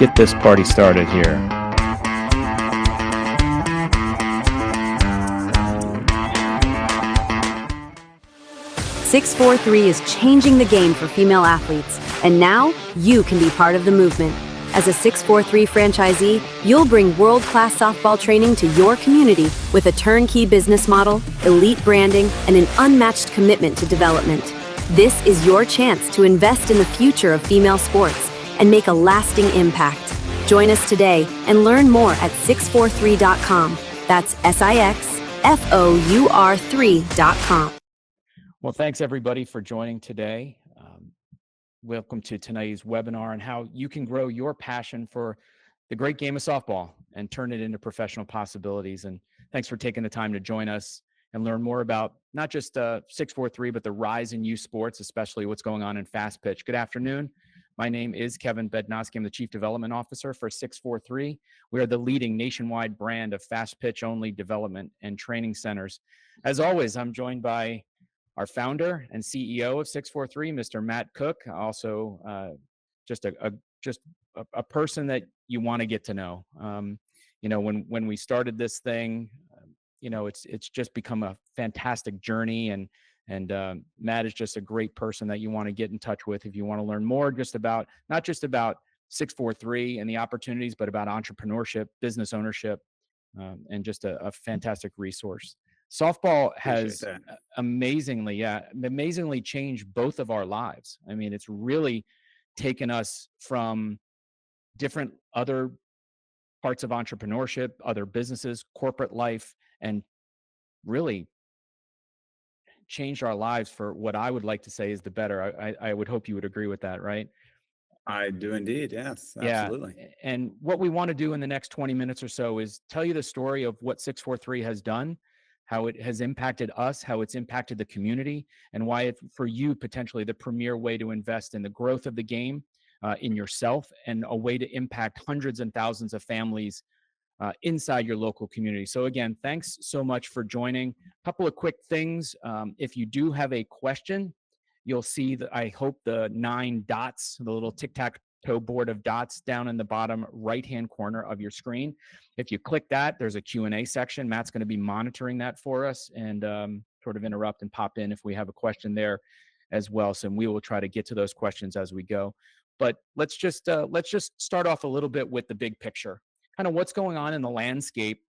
get this party started here. SixFour3 is changing the game for female athletes, and now you can be part of the movement. As a SixFour3 franchisee, you'll bring world-class softball training to your community with a turnkey business model, elite branding, and an unmatched commitment to development. This is your chance to invest in the future of female sports and make a lasting impact. Join us today and learn more at SixFour3.com. That's SixFour3.com. Well, thanks everybody for joining today. Welcome to tonight's webinar on how you can grow your passion for the great game of softball and turn it into professional possibilities. And thanks for taking the time to join us and learn more about not just SixFour3, but the rise in youth sports, especially what's going on in fast pitch. Good afternoon. My name is Kevin Bednowski. I'm the Chief Development Officer for SixFour3. We are the leading nationwide brand of fast pitch only development and training centers. As always, I'm joined by our founder and CEO of SixFour3, Mr. Matt Cook, also just a person that you want to get to know. When we started this thing, it's just become a fantastic journey, and Matt is just a great person that you want to get in touch with if you want to learn more, not just about SixFour3 and the opportunities, but about entrepreneurship, business ownership, and just a fantastic resource. Softball has amazingly changed both of our lives. I mean, it's really taken us from different other parts of entrepreneurship, other businesses, corporate life, and really changed our lives for what I would like to say is the better. I would hope you would agree with that, right? I do indeed. Yes, absolutely. Yeah. And what we want to do in the next 20 minutes or so is tell you the story of what SixFour3 has done, how it has impacted us, how it's impacted the community, and why it's, for you, potentially the premier way to invest in the growth of the game, in yourself, and a way to impact hundreds and thousands of families inside your local community. So again, thanks so much for joining. A couple of quick things. If you do have a question, you'll see that I hope the 9 dots, the little tic-tac-toe board of dots down in the bottom right-hand corner of your screen. If you click that, there's a Q&A section. Matt's going to be monitoring that for us and sort of interrupt and pop in if we have a question there as well. So we will try to get to those questions as we go. But let's just start off a little bit with the big picture, kind of what's going on in the landscape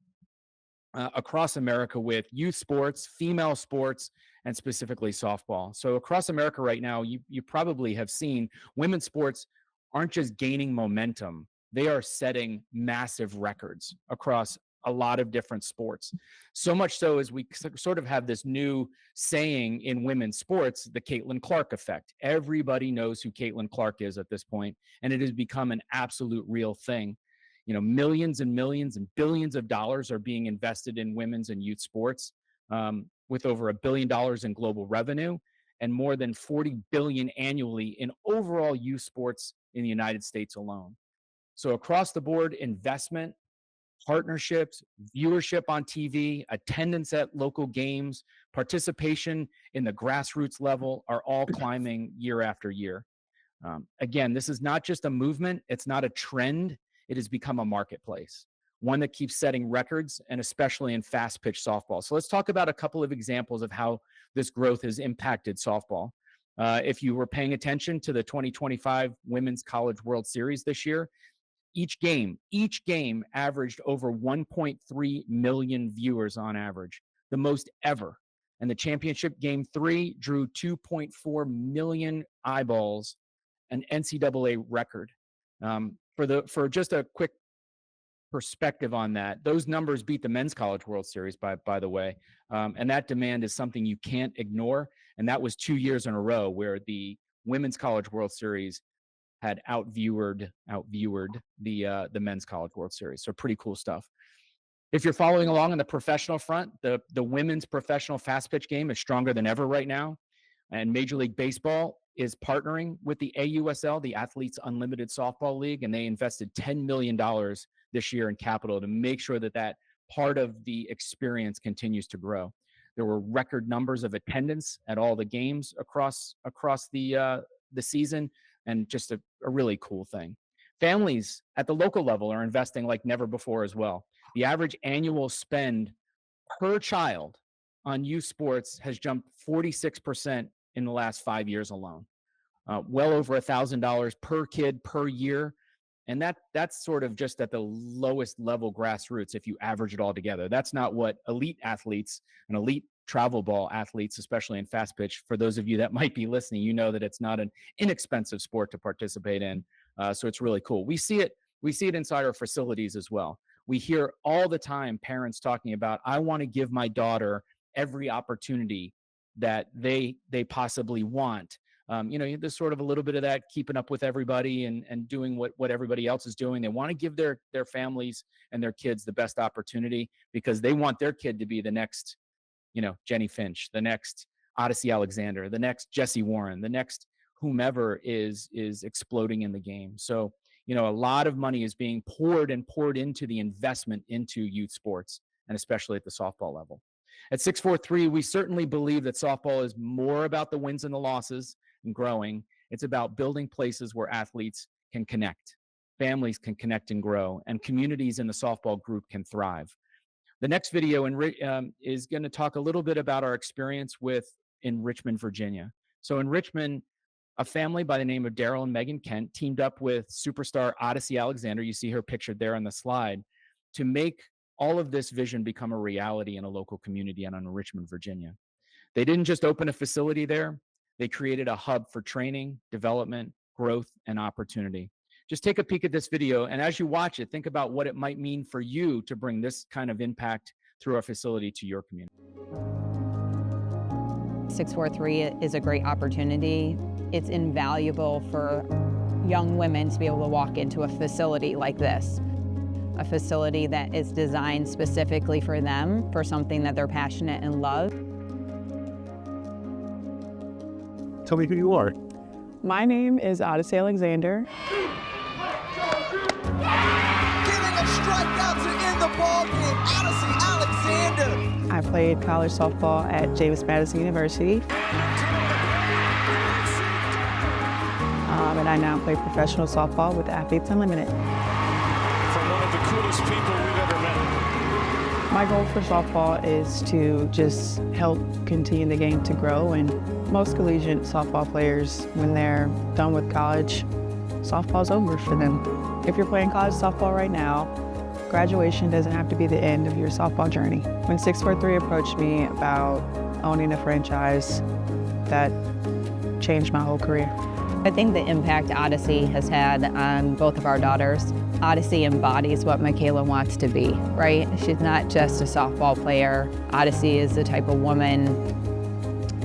across America with youth sports, female sports, and specifically softball. So across America right now, you probably have seen women's sports aren't just gaining momentum. They are setting massive records across a lot of different sports. So much so as we sort of have this new saying in women's sports, the Caitlin Clark effect. Everybody knows who Caitlin Clark is at this point, and it has become an absolute real thing. Millions and millions and billions of dollars are being invested in women's and youth sports, with over $1 billion in global revenue and more than $40 billion annually in overall youth sports in the United States alone. So across the board, investment, partnerships, viewership on TV, attendance at local games, participation in the grassroots level are all climbing year after year. Again, this is not just a movement. It's not a trend. It has become a marketplace, one that keeps setting records, and especially in fast pitch softball. So let's talk about a couple of examples of how this growth has impacted softball. If you were paying attention to the 2025 Women's College World Series this year, each game averaged over 1.3 million viewers on average, the most ever. And the championship game 3 drew 2.4 million eyeballs, an NCAA record. For just a quick perspective on that, those numbers beat the Men's College World Series, by the way. And that demand is something you can't ignore. And that was 2 years in a row where the Women's College World Series had outviewered the Men's College World Series. So pretty cool stuff. If you're following along on the professional front, the women's professional fast pitch game is stronger than ever right now. And Major League Baseball is partnering with the AUSL, the Athletes Unlimited Softball League, and they invested $10 million this year in capital to make sure that part of the experience continues to grow. There were record numbers of attendance at all the games across the season, and just a really cool thing. Families at the local level are investing like never before as well. The average annual spend per child on youth sports has jumped 46% in the last 5 years alone. Well over $1,000 per kid per year. And that's sort of just at the lowest level grassroots if you average it all together. That's not what elite athletes and elite travel ball athletes, especially in fast pitch, for those of you that might be listening, you know that it's not an inexpensive sport to participate in. So it's really cool. We see it inside our facilities as well. We hear all the time parents talking about, I want to give my daughter every opportunity that they possibly want. There's sort of a little bit of that keeping up with everybody and doing what everybody else is doing. They want to give their families and their kids the best opportunity because they want their kid to be the next, Jenny Finch, the next Odyssey Alexander, the next Jesse Warren, the next whomever is exploding in the game. So, a lot of money is being poured into the investment into youth sports, and especially at the softball level. At 6'4", we certainly believe that softball is more about the wins and the losses and growing. It's about building places where athletes can connect, families can connect and grow, and communities in the softball group can thrive. The next video is going to talk a little bit about our experience in Richmond, Virginia. So in Richmond, a family by the name of Daryl and Megan Kent teamed up with superstar Odyssey Alexander, you see her pictured there on the slide, to make all of this vision become a reality in a local community and in Richmond, Virginia. They didn't just open a facility there, they created a hub for training, development, growth, and opportunity. Just take a peek at this video, and as you watch it, think about what it might mean for you to bring this kind of impact through our facility to your community. 6'4" is a great opportunity. It's invaluable for young women to be able to walk into a facility like this. A facility that is designed specifically for them, for something that they're passionate and love. Tell me who you are. My name is Odyssey Alexander. Giving a strikeout to end the ball game, Odyssey Alexander. I played college softball at James Madison University. And I now play professional softball with Athletes Unlimited. From one of the coolest people we've ever met. My goal for softball is to just help continue the game to grow, and most collegiate softball players, when they're done with college, softball's over for them. If you're playing college softball right now, graduation doesn't have to be the end of your softball journey. When 6'4" approached me about owning a franchise, that changed my whole career. I think the impact Odyssey has had on both of our daughters. Odyssey embodies what Michaela wants to be, right? She's not just a softball player. Odyssey is the type of woman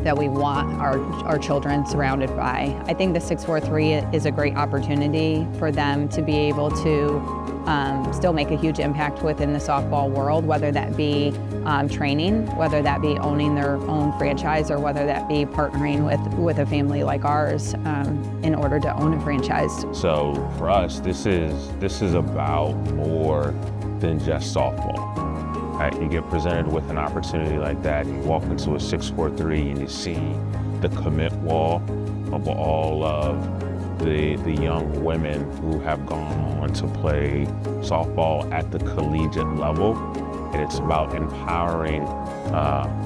that we want our children surrounded by. I think the 6'4" is a great opportunity for them to be able to still make a huge impact within the softball world, whether that be training, whether that be owning their own franchise, or whether that be partnering with a family like ours in order to own a franchise. So for us, this is about more than just softball. Right? You get presented with an opportunity like that, you walk into a 6'4" and you see the commit wall of all of the young women who have gone on to play softball at the collegiate level. And it's about empowering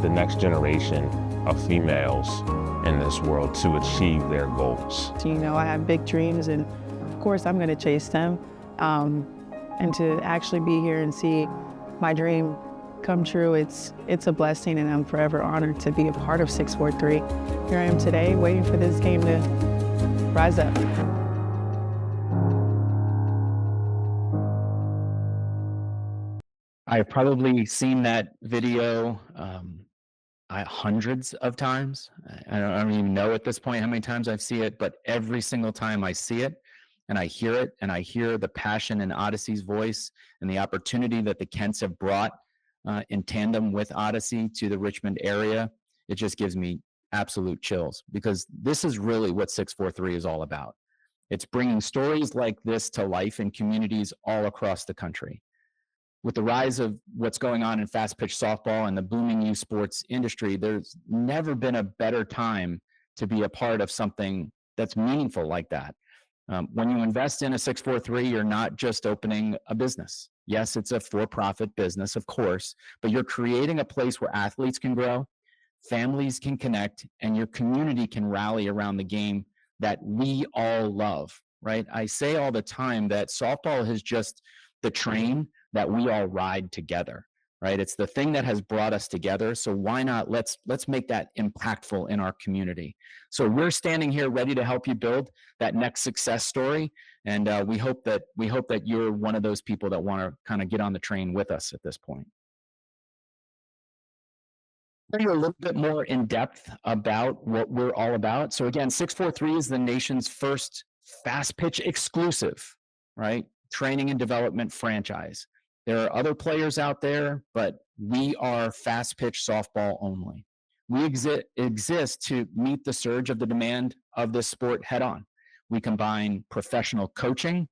the next generation of females in this world to achieve their goals. You know, I have big dreams, and of course I'm gonna chase them. And to actually be here and see my dream come true, it's a blessing, and I'm forever honored to be a part of 6'4". Here I am today, waiting for this game to rise up. I've probably seen that video hundreds of times. I don't even know at this point how many times I've seen it, but every single time I see it and I hear it, and I hear the passion in Odyssey's voice and the opportunity that the Kents have brought in tandem with Odyssey to the Richmond area, it just gives me absolute chills, because this is really what 6'4" is all about. It's bringing stories like this to life in communities all across the country. With the rise of what's going on in fast pitch softball and the booming youth sports industry, there's never been a better time to be a part of something that's meaningful like that. When you invest in a 643, you're not just opening a business. Yes, it's a for-profit business, of course, but you're creating a place where athletes can grow, families can connect, and your community can rally around the game that we all love, right? I say all the time that softball is just the train that we all ride together, right? It's the thing that has brought us together. So why not let's make that impactful in our community. So we're standing here ready to help you build that next success story. And we hope that you're one of those people that want to kind of get on the train with us at this point. Tell you a little bit more in depth about what we're all about. So again, 643 is the nation's first fast pitch exclusive, right? Training and development franchise. There are other players out there, but we are fast pitch softball only. We exist to meet the surge of the demand of this sport head on. We combine professional coaching.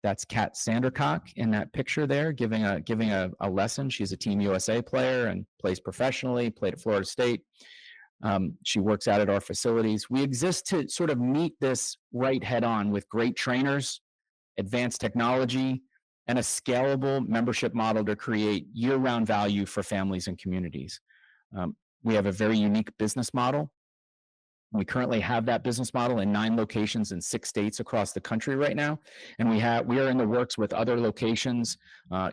That's Kat Sandercock in that picture there, giving a lesson. She's a Team USA player and plays professionally, played at Florida State. She works out at our facilities. We exist to sort of meet this right head on with great trainers, advanced technology, and a scalable membership model to create year-round value for families and communities. We have a very unique business model. We currently have that business model in 9 locations in 6 states across the country right now. And we are in the works with other locations,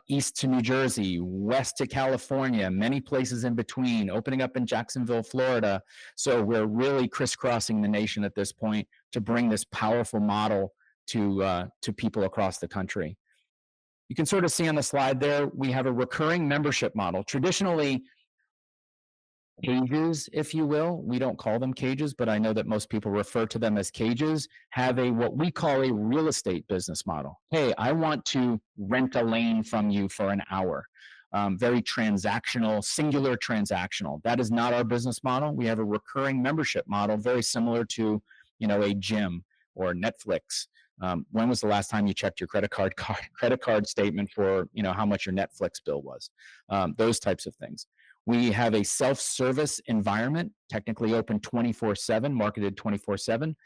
east to New Jersey, west to California, many places in between, opening up in Jacksonville, Florida. So we're really crisscrossing the nation at this point to bring this powerful model to people across the country. You can sort of see on the slide there, we have a recurring membership model. Traditionally, cages, if you will, we don't call them cages, but I know that most people refer to them as cages, have what we call a real estate business model. Hey, I want to rent a lane from you for an hour. Very transactional, singular transactional. That is not our business model. We have a recurring membership model, very similar to, a gym or Netflix. When was the last time you checked your credit card statement for, how much your Netflix bill was? Those types of things. We have a self-service environment, technically open 24/7, marketed 24/7.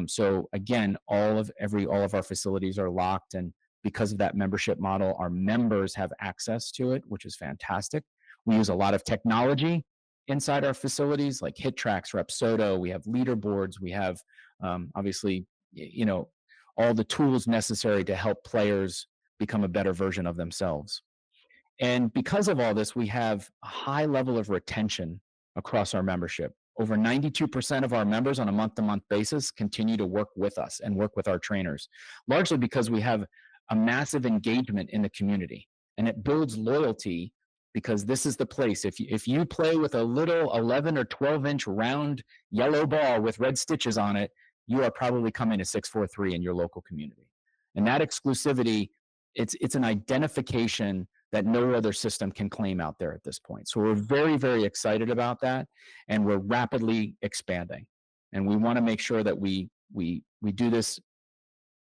So again, all of our facilities are locked, and because of that membership model, our members have access to it, which is fantastic. We use a lot of technology inside our facilities, like HitTrax, Repsodo. We have leaderboards. We have obviously, all the tools necessary to help players become a better version of themselves. And because of all this, we have a high level of retention across our membership. Over 92% of our members on a month-to-month basis continue to work with us and work with our trainers, largely because we have a massive engagement in the community. And it builds loyalty because this is the place. If you play with a little 11 or 12-inch round yellow ball with red stitches on it, you are probably coming to 643 in your local community. And that exclusivity, it's an identification that no other system can claim out there at this point. So we're very, very excited about that, and we're rapidly expanding. And we want to make sure that we do this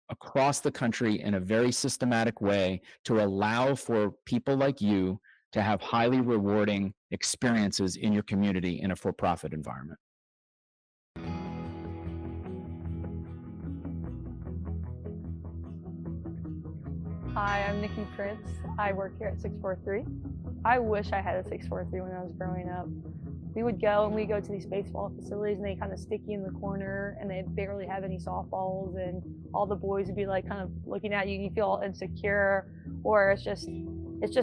across the country in a very systematic way to allow for people like you to have highly rewarding experiences in your community in a for-profit environment. Hi, I'm Nikki Prince. I work here at 643. I wish I had a 643 when I was growing up. We would go to these baseball facilities and they kind of stick you in the corner and they barely have any softballs, and all the boys would be like kind of looking at you and you feel all insecure, or it's just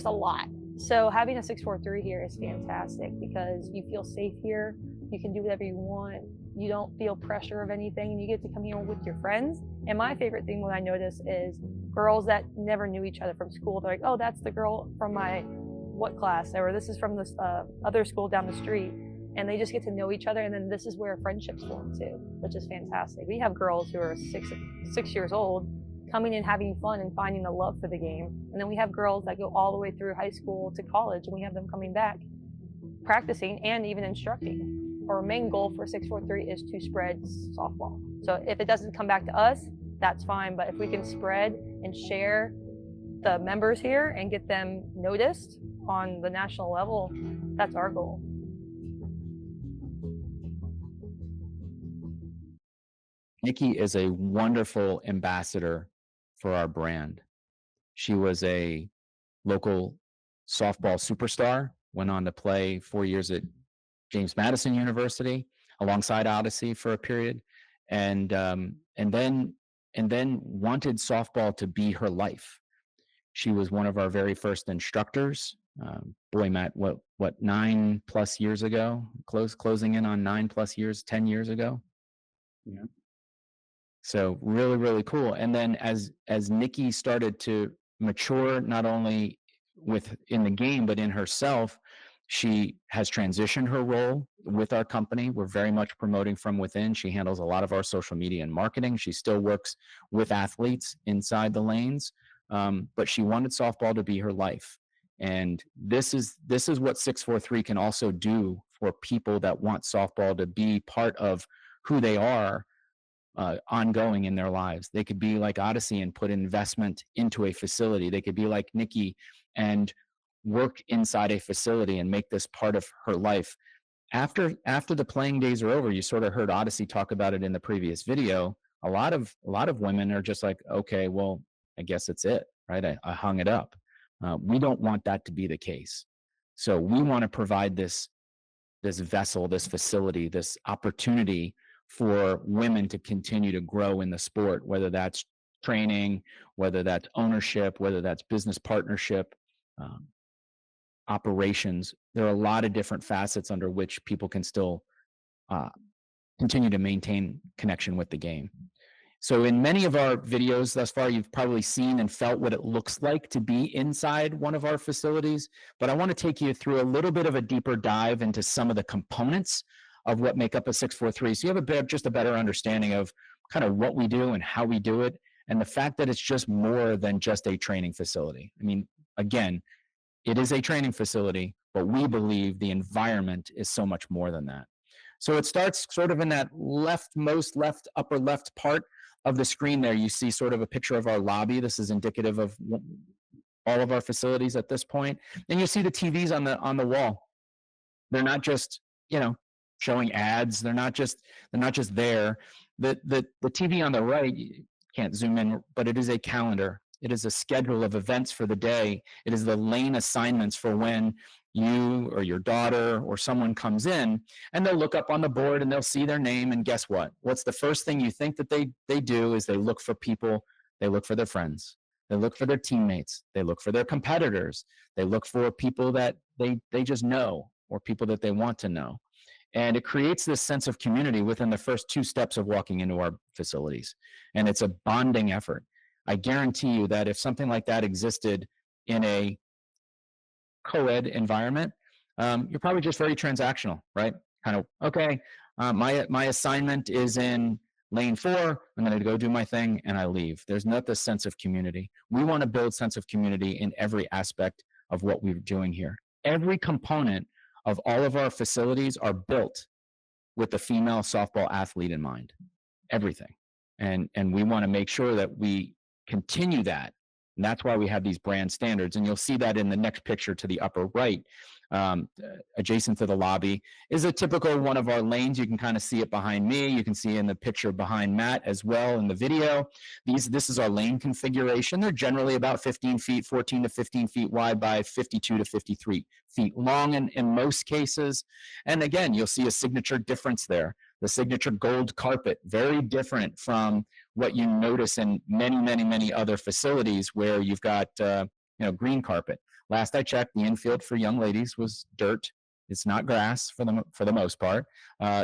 a lot. So having a 643 here is fantastic because you feel safe here. You can do whatever you want. You don't feel pressure of anything, and you get to come here with your friends. And my favorite thing what I notice is girls that never knew each other from school. They're like, oh, that's the girl from my what class, or this is from this other school down the street. And they just get to know each other, and then this is where friendships form too, which is fantastic. We have girls who are six years old coming in having fun and finding the love for the game. And then we have girls that go all the way through high school to college, and we have them coming back practicing and even instructing. Our main goal for 643 is to spread softball. So if it doesn't come back to us, that's fine. But if we can spread and share the members here and get them noticed on the national level, that's our goal. Nikki is a wonderful ambassador for our brand. She was a local softball superstar, went on to play 4 years at James Madison University alongside Odyssey for a period, and then wanted softball to be her life. She was one of our very first instructors. Boy, Matt, what 9+ years ago? Closing in on 9+ years, 10 years ago. Yeah. So really, really cool. And then as Nikki started to mature, not only in the game, but in herself, she has transitioned her role with our company. We're very much promoting from within. She handles a lot of our social media and marketing. She still works with athletes inside the lanes, but she wanted softball to be her life. And this is what 643 can also do for people that want softball to be part of who they are ongoing in their lives. They could be like Odyssey and put investment into a facility. They could be like Nikki and work inside a facility and make this part of her life. After the playing days are over, you sort of heard Odyssey talk about it in the previous video. A lot of women are just like, okay, well, I guess it's it, right? I hung it up. We don't want that to be the case. So we want to provide this vessel, this facility, this opportunity for women to continue to grow in the sport, whether that's training, whether that's ownership, whether that's business partnership, operations. There are a lot of different facets under which people can still continue to maintain connection with the game. So in many of our videos thus far, you've probably seen and felt what it looks like to be inside one of our facilities, but I want to take you through a little bit of a deeper dive into some of the components of what make up a 643. So you have just a better understanding of kind of what we do and how we do it, and the fact that it's just more than just a training facility. I mean, again, it is a training facility, but we believe the environment is so much more than that. So it starts sort of in that upper left part of the screen there. You see sort of a picture of our lobby. This is indicative of all of our facilities at this point. And you see the TVs on the wall. They're not just, showing ads. They're not just there. The TV on the right, you can't zoom in, but it is a calendar. It is a schedule of events for the day. It is the lane assignments for when you or your daughter or someone comes in, and they'll look up on the board and they'll see their name, and guess what? What's the first thing you think that they do is they look for people. They look for their friends. They look for their teammates. They look for their competitors. They look for people that they just know, or people that they want to know. And it creates this sense of community within the first 2 steps of walking into our facilities. And it's a bonding effort. I guarantee you that if something like that existed in a co-ed environment, you're probably just very transactional, right? Kind of, okay, my assignment is in lane 4, I'm going to go do my thing, and I leave. There's not this sense of community. We want to build sense of community in every aspect of what we're doing here. Every component of all of our facilities are built with the female softball athlete in mind. Everything. And we want to make sure that we continue that. And that's why we have these brand standards. And you'll see that in the next picture to the upper right, adjacent to the lobby, is a typical one of our lanes. You can kind of see it behind me. You can see in the picture behind Matt as well in the video. This is our lane configuration. They're generally about 15 feet, 14 to 15 feet wide by 52 to 53 feet long in most cases. And again, you'll see a signature difference there. The signature gold carpet, very different from what you notice in many, many, many other facilities where you've got green carpet. Last I checked, the infield for young ladies was dirt. It's not grass for the most part.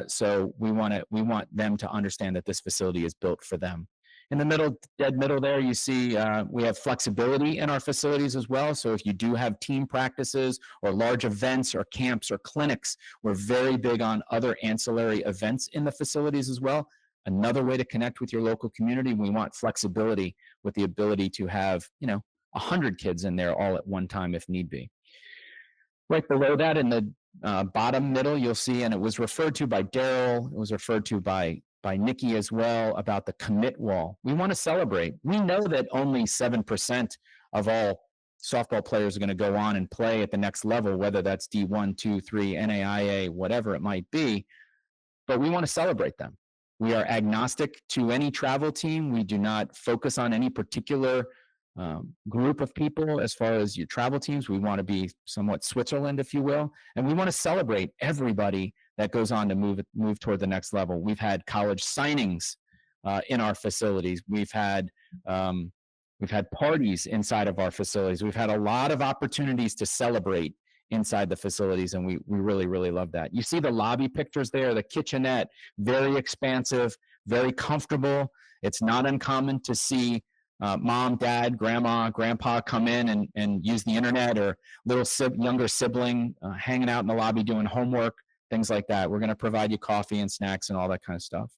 So we want them to understand that this facility is built for them. In the middle, dead middle there, you see we have flexibility in our facilities as well. So if you do have team practices or large events or camps or clinics, we're very big on other ancillary events in the facilities as well. Another way to connect with your local community. We want flexibility with the ability to have, 100 kids in there all at one time if need be. Right below that in the bottom middle, you'll see, and it was referred to by Daryl, it was referred to by Nikki as well, about the commit wall. We want to celebrate. We know that only 7% of all softball players are going to go on and play at the next level, whether that's D1, 2, 3, NAIA, whatever it might be, but we want to celebrate them. We are agnostic to any travel team. We do not focus on any particular group of people as far as your travel teams. We want to be somewhat Switzerland, if you will, and we want to celebrate everybody that goes on to move toward the next level. We've had college signings in our facilities. We've had parties inside of our facilities. We've had a lot of opportunities to celebrate inside the facilities, and we really, really love that. You see the lobby pictures there, the kitchenette, very expansive, very comfortable. It's not uncommon to see mom, dad, grandma, grandpa come in and use the internet, or younger sibling hanging out in the lobby doing homework, things like that. We're going to provide you coffee and snacks and all that kind of stuff.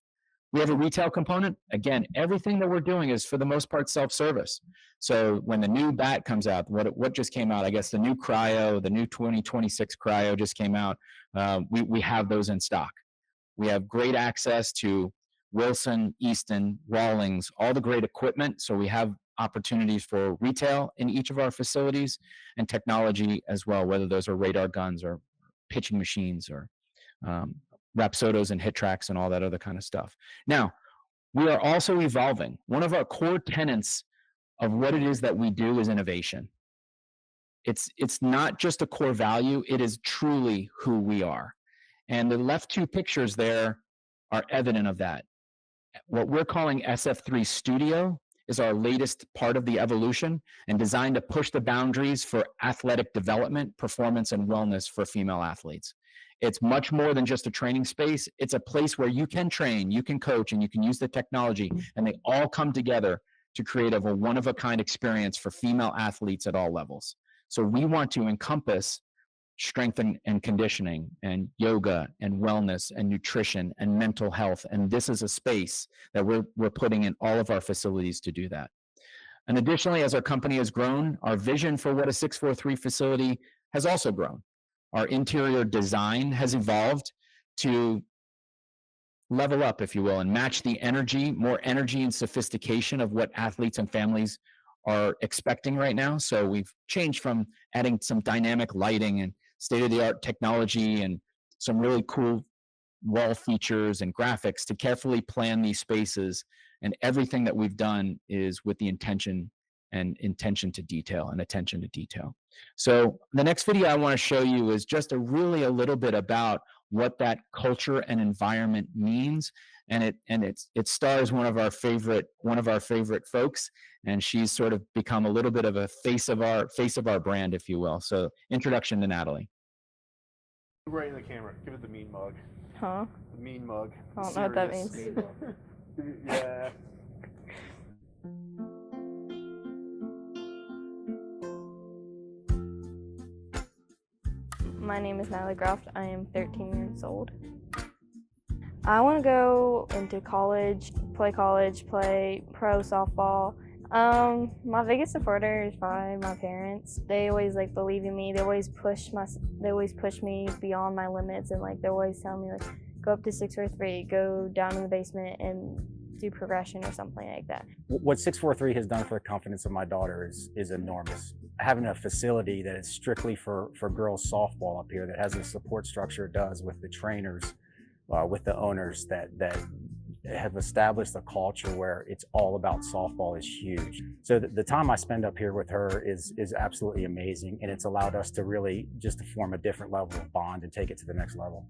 We have a retail component. Again, everything that we're doing is for the most part self-service. So when the new bat comes out, what just came out, I guess the new cryo, the new 2026 cryo just came out, we have those in stock. We have great access to Wilson, Easton, Rawlings, all the great equipment. So we have opportunities for retail in each of our facilities, and technology as well, whether those are radar guns or pitching machines or Rapsodos and hit tracks and all that other kind of stuff. Now, we are also evolving. One of our core tenets of what it is that we do is innovation. It's not just a core value, it is truly who we are. And the left two pictures there are evident of that. What we're calling SF3 Studio is our latest part of the evolution, and designed to push the boundaries for athletic development, performance, and wellness for female athletes. It's much more than just a training space. It's a place where you can train, you can coach, and you can use the technology, and they all come together to create a one-of-a-kind experience for female athletes at all levels. So we want to encompass strength and conditioning, and yoga, and wellness, and nutrition, and mental health. And this is a space that we're putting in all of our facilities to do that. And additionally, as our company has grown, our vision for what a 643 facility has also grown. Our interior design has evolved to level up, if you will, and match the energy, more energy and sophistication of what athletes and families are expecting right now. So we've changed from adding some dynamic lighting and state-of-the-art technology and some really cool wall features and graphics to carefully plan these spaces. And everything that we've done is with the intention to detail and attention to detail. So the next video I want to show you is just a little bit about what that culture and environment means. And it stars one of our favorite folks, and she's sort of become a little bit of a face of our brand, if you will. So introduction to Natalie. Right in the camera. Give it the mean mug. Huh? The mean mug. I don't know what that means. Yeah. My name is Natalie Groft. I am 13 years old. I want to go into college, play pro softball. My biggest supporter is probably my parents. They always believe in me. They always push me beyond my limits, and they always tell me go up to 643, go down in the basement and do progression or something like that. What 643 has done for the confidence of my daughter is enormous. Having a facility that is strictly for girls softball up here, that has a support structure it does with the trainers, with the owners, that have established a culture where it's all about softball, is huge. So the time I spend up here with her is absolutely amazing, and it's allowed us to really just to form a different level of bond and take it to the next level.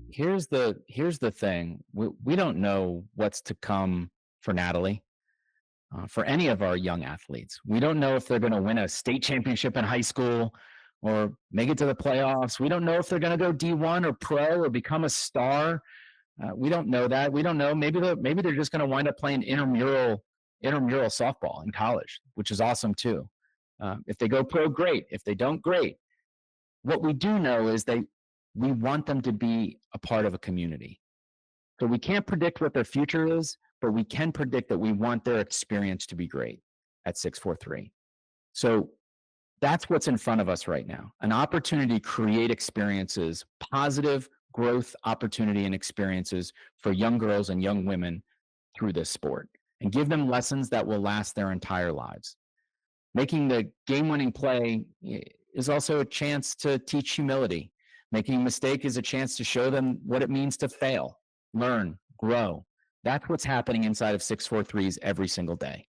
Here's the thing. We don't know what's to come for Natalie, for any of our young athletes. We don't know if they're going to win a state championship in high school or make it to the playoffs. We don't know if they're going to go D1 or pro or become a star. We don't know that. We don't know. Maybe they're just going to wind up playing intramural softball in college, which is awesome too. If they go pro, great. If they don't, great. What we do know is we want them to be a part of a community. So we can't predict what their future is, but we can predict that we want their experience to be great at 643. So that's what's in front of us right now, an opportunity to create experiences, positive growth opportunity and experiences for young girls and young women through this sport, and give them lessons that will last their entire lives. Making the game-winning play is also a chance to teach humility. Making a mistake is a chance to show them what it means to fail, learn, grow. That's what's happening inside of 643s every single day.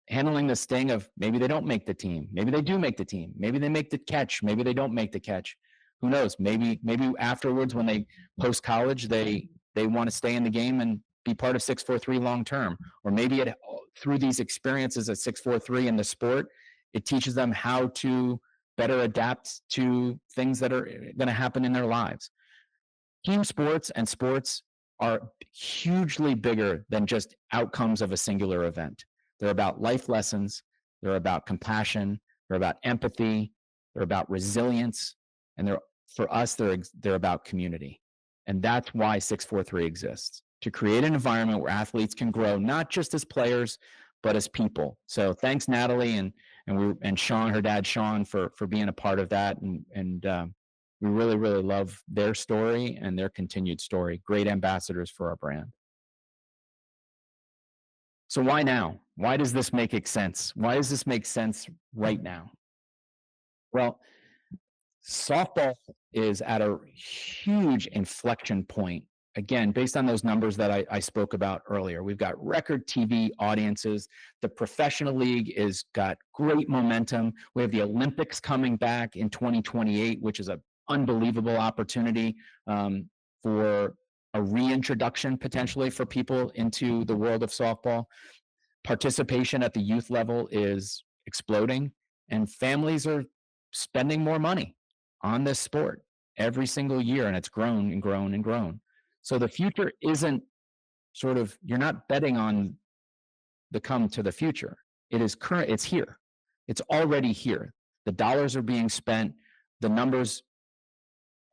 Handling the sting of maybe they don't make the team, maybe they do make the team, maybe they make the catch, maybe they don't make the catch. Who knows? Maybe afterwards, when they post college, they want to stay in the game and be part of 643 long term, or maybe through these experiences at 643 in the sport, it teaches them how to better adapt to things that are going to happen in their lives. Team sports and sports are hugely bigger than just outcomes of a singular event. They're about life lessons. They're about compassion. They're about empathy. They're about resilience. And for us, they're about community. And that's why 643 exists, to create an environment where athletes can grow, not just as players, but as people. So thanks, Natalie, and Sean, her dad, Sean, for being a part of that. And we really, really love their story and their continued story. Great ambassadors for our brand. So why now? Why does this make sense? Why does this make sense right now? Well, softball is at a huge inflection point. Again, based on those numbers that I spoke about earlier, we've got record TV audiences. The professional league is got great momentum. We have the Olympics coming back in 2028, which is an unbelievable opportunity for a reintroduction potentially for people into the world of softball. Participation at the youth level is exploding, and families are spending more money on this sport every single year, and it's grown and grown and grown. So the future isn't you're not betting on the come to the future. It is current, it's here. It's already here. The dollars are being spent. The numbers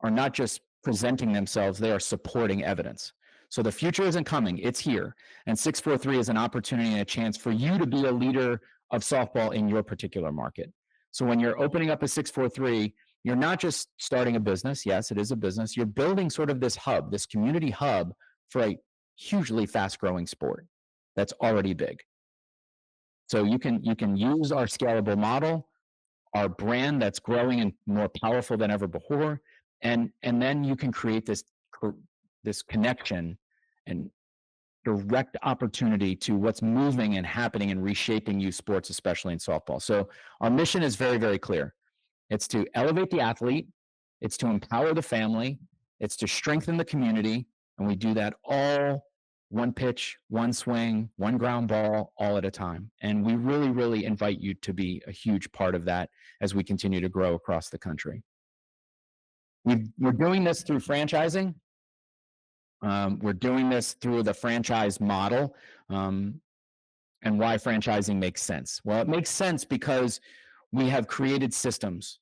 are not just presenting themselves, they are supporting evidence. So the future isn't coming, it's here. And 643 is an opportunity and a chance for you to be a leader of softball in your particular market. So when you're opening up a 643, you're not just starting a business. Yes, it is a business. You're building sort of this hub, this community hub for a hugely fast-growing sport that's already big. So you can use our scalable model, our brand that's growing and more powerful than ever before, and then you can create this connection and direct opportunity to what's moving and happening and reshaping youth sports, especially in softball. So our mission is very, very clear. It's to elevate the athlete, it's to empower the family, it's to strengthen the community, and we do that all one pitch, one swing, one ground ball, all at a time. And we really, really invite you to be a huge part of that as we continue to grow across the country. We're doing this through franchising. We're doing this through the franchise model. And why franchising makes sense. Well, it makes sense because we have created systems.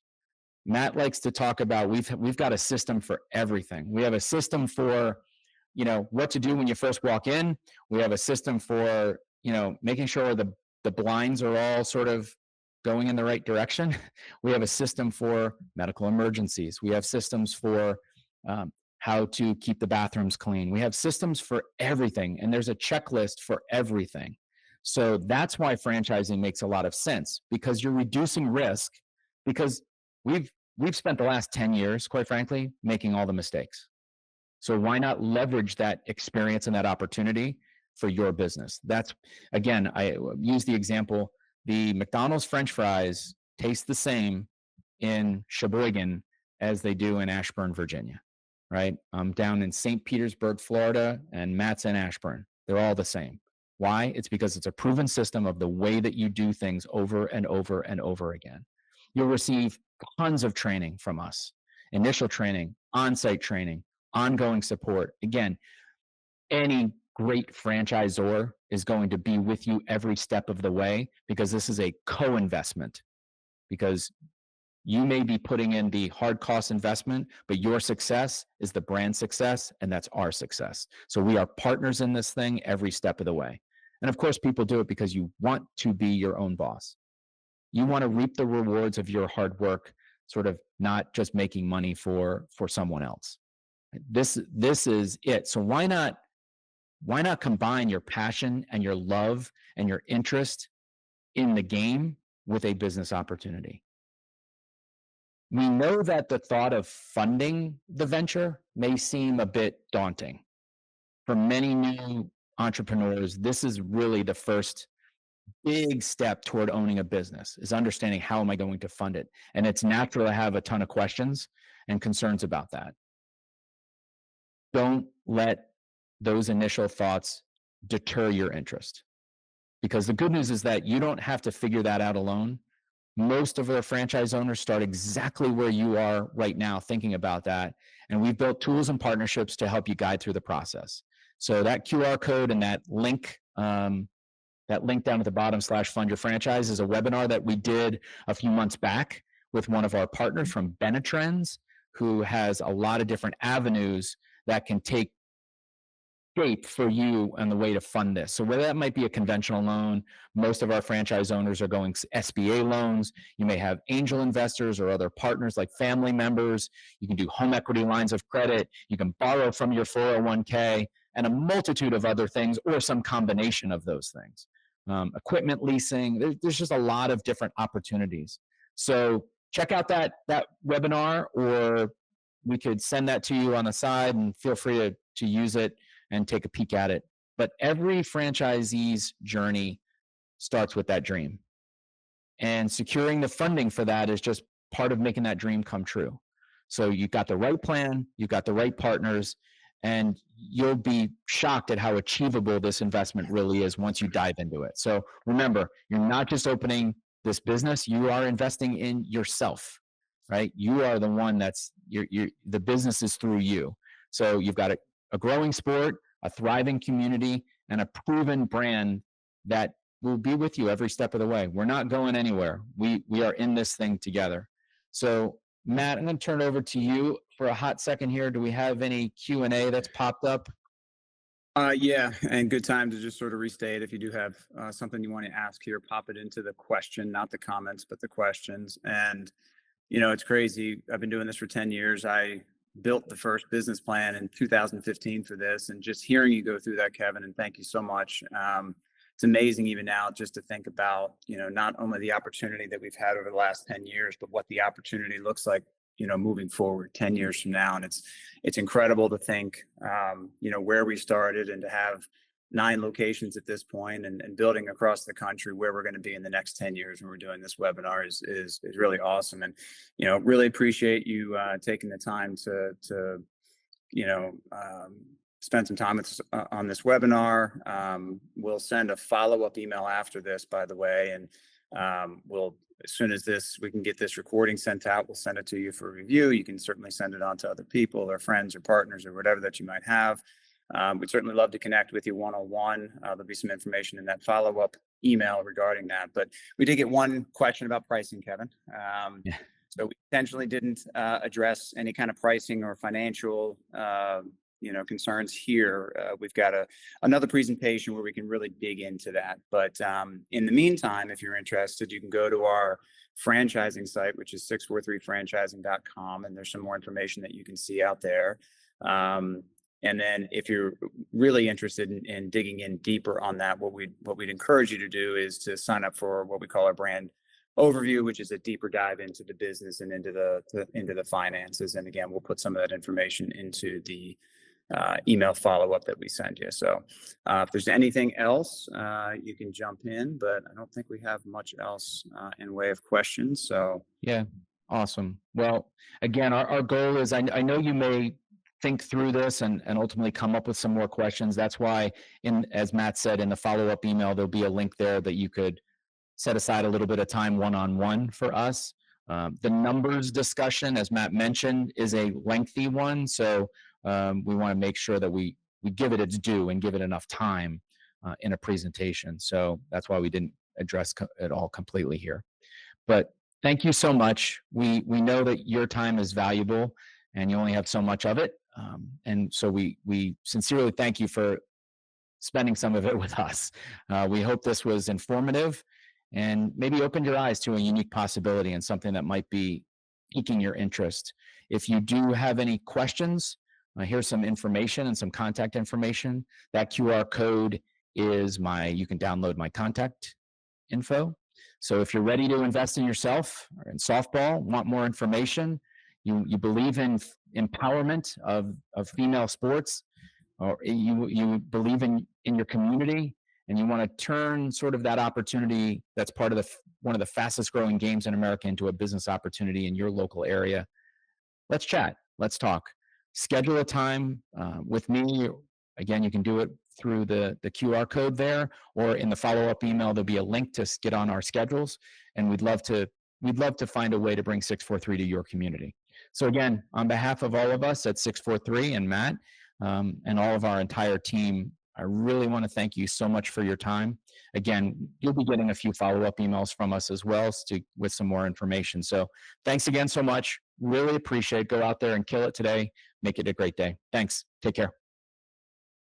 Matt likes to talk about we've got a system for everything. We have a system for what to do when you first walk in. We have a system for making sure the blinds are all sort of going in the right direction. We have a system for medical emergencies. We have systems for how to keep the bathrooms clean. We have systems for everything, and there's a checklist for everything. So that's why franchising makes a lot of sense, because you're reducing risk, because we've spent the last 10 years, quite frankly, making all the mistakes. So why not leverage that experience and that opportunity for your business? That's, again, I use the example, the McDonald's French fries taste the same in Sheboygan as they do in Ashburn, Virginia, right? I'm down in St. Petersburg, Florida, and Matt's in Ashburn. They're all the same. Why? It's because it's a proven system of the way that you do things over and over and over again. You'll receive tons of training from us, initial training, on-site training, ongoing support. Again, any great franchisor is going to be with you every step of the way, because this is a co-investment. Because you may be putting in the hard cost investment, but your success is the brand success, and that's our success. So we are partners in this thing every step of the way. And of course, people do it because you want to be your own boss. You want to reap the rewards of your hard work, sort of not just making money for someone else. This is it. So why not combine your passion and your love and your interest in the game with a business opportunity? we know that the thought of funding the venture may seem a bit daunting. For many new entrepreneurs, this is really the first big step toward owning a business, is understanding how am I going to fund it. And it's natural to have a ton of questions and concerns about that. Don't let those initial thoughts deter your interest. Because the good news is that you don't have to figure that out alone. Most of our franchise owners start exactly where you are right now thinking about that. And we've built tools and partnerships to help you guide through the process. So that QR code and that link down at the bottom /fund your franchise is a webinar that we did a few months back with one of our partners from Benetrends, who has a lot of different avenues that can take shape for you and the way to fund this. So whether that might be a conventional loan, most of our franchise owners are going SBA loans. You may have angel investors or other partners like family members. You can do home equity lines of credit. You can borrow from your 401k and a multitude of other things, or some combination of those things. Equipment leasing, there's just a lot of different opportunities. So check out that webinar, or we could send that to you on the side, and feel free to use it and take a peek at it. But every franchisee's journey starts with that dream. And securing the funding for that is just part of making that dream come true. So you've got the right plan, you've got the right partners, and you'll be shocked at how achievable this investment really is once you dive into it. So remember, you're not just opening this business, you are investing in yourself, right? You are the one the business is through you. So you've got a growing sport, a thriving community, and a proven brand that will be with you every step of the way. We're not going anywhere. We are in this thing together. So Matt, I'm going to turn it over to you for a hot second here. Do we have any Q&A that's popped up? Yeah, and good time to just sort of restate, if you do have something you want to ask here, pop it into the question, not the comments, but the questions. And, it's crazy. I've been doing this for 10 years. I built the first business plan in 2015 for this, and just hearing you go through that, Kevin, and thank you so much. It's amazing even now just to think about, not only the opportunity that we've had over the last 10 years, but what the opportunity looks like, moving forward 10 years from now. And it's incredible to think, where we started, and to have 9 locations at this point, and building across the country, where we're going to be in the next 10 years when we're doing this webinar is really awesome. And, really appreciate you taking the time to spend some time on this webinar. We'll send a follow-up email after this, by the way, and as soon as we can get this recording sent out, we'll send it to you for review. You can certainly send it on to other people, or friends, or partners, or whatever that you might have. We'd certainly love to connect with you one-on-one. There'll be some information in that follow-up email regarding that. But we did get one question about pricing, Kevin. So we intentionally didn't address any kind of pricing or financial concerns here. We've got another presentation where we can really dig into that. But in the meantime, if you're interested, you can go to our franchising site, which is 643franchising.com, and there's some more information that you can see out there. And then if you're really interested in digging in deeper on that, what we'd encourage you to do is to sign up for what we call our brand overview, which is a deeper dive into the business and into the finances. And again, we'll put some of that information into the email follow-up that we send you. So if there's anything else, you can jump in, but I don't think we have much else in way of questions. So yeah, awesome. Well, again, our goal is, I know you may think through this and ultimately come up with some more questions. That's why, as Matt said, in the follow-up email, there'll be a link there that you could set aside a little bit of time one-on-one for us. The numbers discussion, as Matt mentioned, is a lengthy one. So we want to make sure that we give it its due and give it enough time in a presentation. So that's why we didn't address it all completely here. But thank you so much. We know that your time is valuable and you only have so much of it. And so we sincerely thank you for spending some of it with us. We hope this was informative and maybe opened your eyes to a unique possibility and something that might be piquing your interest. If you do have any questions, here's some information and some contact information. That QR code is you can download my contact info. So if you're ready to invest in yourself or in softball, want more information, you believe in empowerment of female sports, or you believe in your community, and you want to turn sort of that opportunity that's part of one of the fastest growing games in America into a business opportunity in your local area, let's chat. Let's talk. Schedule a time with me. Again, you can do it through the QR code there, or in the follow-up email, there'll be a link to get on our schedules. And we'd love to find a way to bring 643 to your community. So again, on behalf of all of us at 643 and Matt, and all of our entire team, I really want to thank you so much for your time. Again, you'll be getting a few follow-up emails from us as well with some more information. So thanks again so much. Really appreciate it. Go out there and kill it today. Make it a great day. Thanks. Take care.